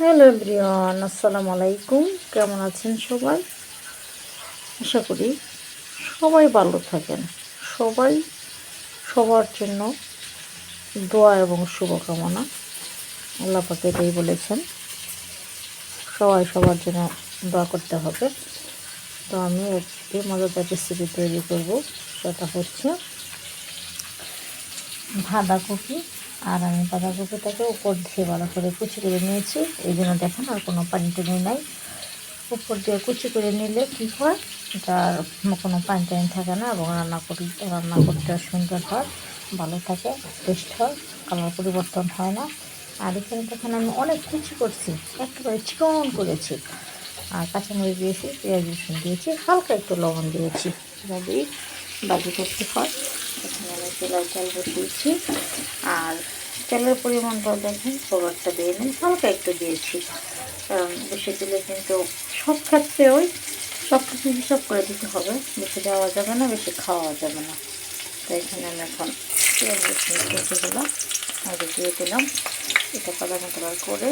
Hello everyone, আসসালামু আলাইকুম। কেমন আছেন সবাই? আশা করি সবাই ভালো থাকেন। সবাই সবার জন্য দোয়া এবং শুভকামনা। আল্লাহ পাক এটাই বলেছেন, সবাই সবার জন্য দোয়া করতে হবে। তো আমি একটি মজাদার রেসিপি তৈরি করব, সেটা হচ্ছে বাঁধাকপি। আর আমি বাঁধাকপিটাকে উপর দিয়ে ভালো করে কুচি করে নিয়েছি, এই জন্য দেখেন আর কোনো পানি টানি নাই। উপর দিয়ে কুচি করে নিলে কী হয়, এটার কোনো পানি টানি থাকে না এবং রান্না করতে সুন্দর হয়, ভালো থাকে, টেস্ট হয়, কালার পরিবর্তন হয় না। আর এখানে দেখেন আমি অনেক কুচি করছি, একেবারে চিকন করেছি। আর কাঁচামরিচ দিয়েছি, পেঁয়াজ রসুন দিয়েছি, হালকা একটু লবণ দিয়েছি, এভাবেই বাজি করতে হয়। এখানে আমি তেলের তেল বসিয়েছি, আর তেলের পরিমাণটাও দেখেন খুব একটা দিয়ে নিই, হালকা একটু দিয়েছি, কারণ বেশি দিলে কিন্তু সব ক্ষেত্রে ওই সব কিছু হিসাব করে দিতে হবে, বেশি দেওয়া যাবে না, বেশি খাওয়া যাবে না। তো এখানে আমি এখন পেঁয়াজ রসুন দিলাম, আগে দিয়ে দিলাম, এটা কালার কালার করে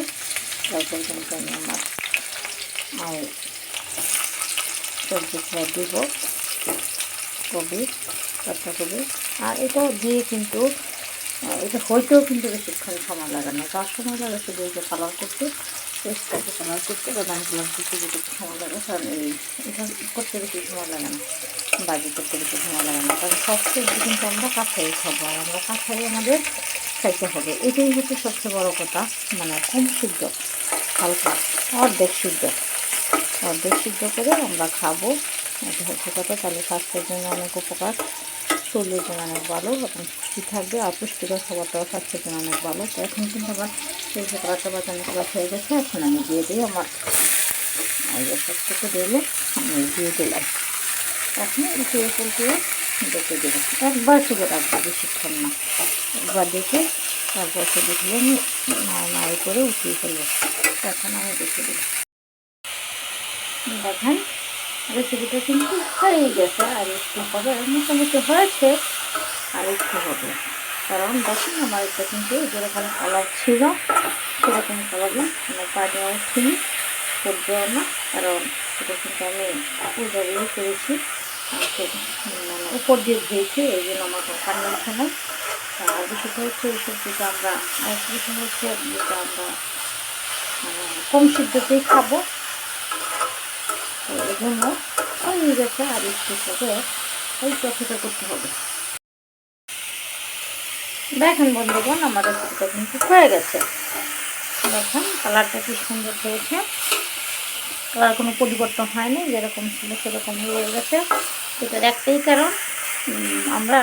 তারপর কিন্তু আমি আমার সবজিটা দিব, কবি, পাতাকপি। আর এটা দিয়ে কিন্তু এটা হইতেও কিন্তু বেশিক্ষণ সময় লাগে না, তার সময় লাগে শুধু যে কালার করতে, পেস্টটাকে কালার করতে বা দাম কালার করতে যেটুকু সময় লাগে, কারণ এটা করতে বেশি সময় লাগে না, বাজি করতে বেশি সময় লাগে না, কারণ সব সবজি কিন্তু আমরা কাঁচাই খাবো, আর আমরা কাঁচাই আমাদের খাইতে হবে। এটাই হচ্ছে সবচেয়ে বড় কথা, মানে কম সিদ্ধ, হালকা অর্ধেক সিদ্ধ, অর্ধেক সিদ্ধ করে আমরা খাবো, এটা হচ্ছে কথা। তাহলে স্বাস্থ্যের জন্য অনেক উপকার, শরীরের জন্য অনেক ভালো এবং পুষ্টি থাকবে, আর পুষ্টিকর খাবারটাও স্বাস্থ্যের জন্য অনেক ভালো। তো এখন কিন্তু আমার সেই কালারটা বাজানো করা হয়ে গেছে, এখন আমি দিয়ে দিই আমার সব থেকে দিলে আমি দিয়ে দিলাম। এখন উঠিয়ে ফুলটিয়ে দেখে দেবো, একবার শুধু রাখবো, বেশিক্ষণ না, একবার দেখে তারপর সে দেখলে আমি নাড়ি করে উঠিয়ে ফেলবো। এখন আমি দেখে দেবো, দেখেন রেসিপিটা কিন্তু হয়েই গেছে, আর একটু হবে, মোটামুটি হয়েছে, আর একটু হবে, কারণ দেখেন আমার এটা কিন্তু যেরকম কালার ছিল সেরকম কালারই আমার পানিও উঠিনি, ফুটবেও না, কারণ সেটা কিন্তু আমি ওইভাবেই করেছি, মানে উপর দিয়ে ধুয়েছি, এই জন্য আমার পানি ওঠে না। আর বিষয়টা হচ্ছে এই সবজিটা আমরা আরেকটা বিষয় হচ্ছে যেটা আমরা কম সিদ্ধতেই খাবো, তো এই জন্য হয়ে গেছে, আর একটু করে ওই প্রসেসটা করতে হবে। দেখেন বন্ধুগণ, আমার রেসিপিটা কিন্তু হয়ে গেছে, দেখেন কালারটা কি সুন্দর হয়েছে, কালার কোনো পরিবর্তন হয়নি, যেরকম ছিল সেরকমই রয়ে গেছে। এটার একটাই কারণ, আমরা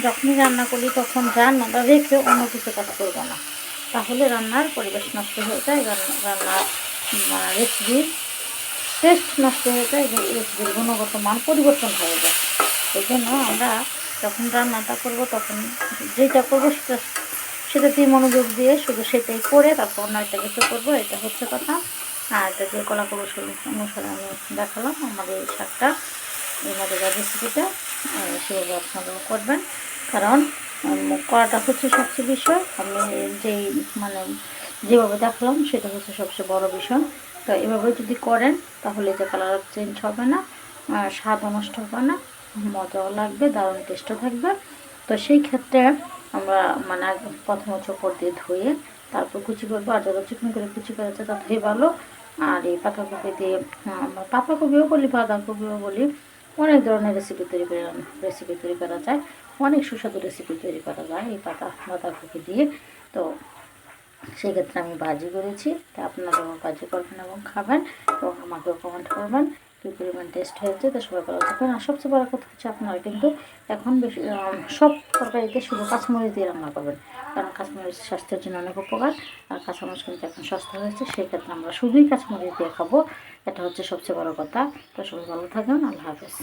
যখনই রান্না করি তখন রান্নাটা রেখে অন্য কিছু কাজ করবো না, তাহলে রান্নার পরিবেশ নষ্ট হয়ে যায়, রান্নার রেসিপির টেস্ট নষ্ট হয়ে যায় এবং রেসিপির গুণগত মান পরিবর্তন হয়ে যায়। এই জন্য আমরা যখন রান্নাটা করব তখন যেটা করবো সেটাতেই মনোযোগ দিয়ে শুধু সেটাই করে তারপর অন্য একটা কিছু করবো, এটা হচ্ছে কথা। আর এটা যে কলা কৌশল অনুসারে আমি দেখালাম আমার এই শাকটা, এই মজাদার রেসিপিটা, সেভাবে আপনারাও করবেন, কারণ করাটা হচ্ছে সবচেয়ে বিষয়। আমি যেই মানে যেভাবে দেখলাম সেটা হচ্ছে সবচেয়ে বড় বিষয়। তো এভাবে যদি করেন তাহলে যে কালার চেঞ্জ হবে না, স্বাদও নষ্ট হবে না, মজাও লাগবে, দারুণ টেস্টও থাকবে। তো সেই ক্ষেত্রে আমরা মানে প্রথমে চোপড় দিয়ে ধুয়ে তারপর কুচি করবো, আর যত চিকন করে কুচি করা যায় ততই ভালো। আর এই পাতাকপি দিয়ে আমরা পাতাকপিও বলি, বাঁধাকপিও বলি, অনেক ধরনের রেসিপি তৈরি করা যায়, অনেক সুস্বাদু রেসিপি তৈরি করা যায় এই বাঁধাকপি দিয়ে। তো সেক্ষেত্রে আমি ভাজি করেছি, তা আপনারাও ভাজি করবেন এবং খাবেন, এবং আমাকেও কমেন্ট করবেন কী পরিমাণ টেস্ট হয়েছে। তো সবাই ভালো থাকবেন। আর সবচেয়ে বড় কথা হচ্ছে আপনারা কিন্তু এখন বেশি সব তরকারিতে শুধু কাঁচামরিচ দিয়ে রান্না করবেন, কারণ কাঁচামরিচ স্বাস্থ্যের জন্য অনেক উপকার, আর কাঁচামরিচ কিন্তু এখন সস্তা হয়েছে, সেক্ষেত্রে আমরা শুধুই কাঁচামরিচ দিয়ে খাবো, এটা হচ্ছে সবচেয়ে বড় কথা। তো সবাই ভালো থাকবেন, আল্লাহ হাফেজ।